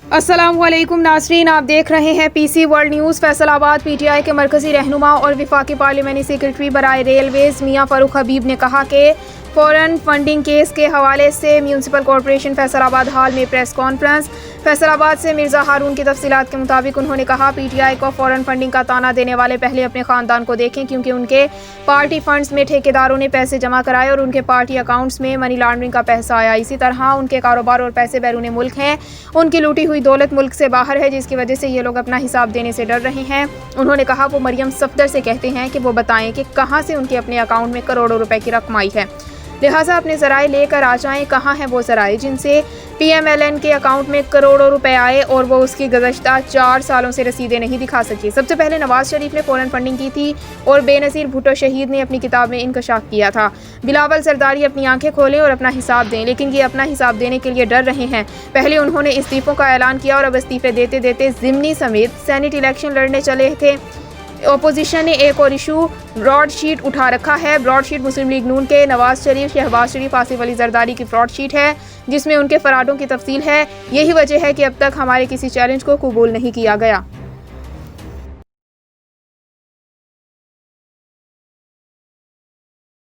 अस्सलामुअलैकुम नाज़रीन, आप देख रहे हैं PC world news. Faisalabad PTI के मरकज़ी रहनुमा और वफाकी पार्लियामेंट्री सेक्रेटरी बराए रेलवेज़ मियां फ़ारूक हबीब ने कहा कि फ़ौरन फंडिंग केस के हवाले से म्यूनसिपल कॉरपोरेशन फैसलाबाद हाल में प्रेस कॉन्फ्रेंस। फैसलाबाद से मिर्ज़ा हारून की तफसीलात के मुताबिक उन्होंने कहा, पीटीआई को फ़ौरन फंडिंग का ताना देने वाले पहले अपने ख़ानदान को देखें, क्योंकि उनके पार्टी फंड्स में ठेकेदारों ने पैसे जमा कराए और उनके पार्टी अकाउंट्स में मनी लॉन्ड्रिंग का पैसा आया। इसी तरह उनके कारोबार और पैसे बैरून मुल्क हैं। उनकी लूटी हुई दौलत मुल्क से बाहर है, जिसकी वजह से ये लोग अपना हिसाब देने से डर रहे हैं। उन्होंने कहा, वो मरियम सफदर से कहते हैं कि वो बताएं कि कहां से उनके अपने अकाउंट में करोड़ों रुपए की रकम आई है, लिहाजा अपने ज़राए लेकर आ जाएं। कहाँ हैं वो ज़राए जिनसे PMLN के अकाउंट में करोड़ों रुपए आए और वो उसकी गुज़श्ता 4 सालों से रसीदें नहीं दिखा सकी। सबसे पहले नवाज शरीफ ने फ़ौरन फंडिंग की थी और बेनज़ीर भुट्टो शहीद ने अपनी किताब में इंकशाफ किया था। बिलावल सरदारी अपनी आंखें खोलें और अपना हिसाब दें, लेकिन ये अपना हिसाब देने के लिए डर रहे हैं। पहले उन्होंने इस्तीफ़ों का ऐलान किया और अब इस्तीफ़े देते देते ज़िमनी समेत सेनेट इलेक्शन लड़ने चले थे। अपोजिशन ने एक और इशू ब्रॉड शीट उठा रखा है। ब्रॉड शीट मुस्लिम लीग नून के नवाज शरीफ, शहबाज शरीफ, आसिफ अली जरदारी की ब्रॉड शीट है, जिसमें उनके फराडों की तफसील है। यही वजह है कि अब तक हमारे किसी चैलेंज को कबूल नहीं किया गया।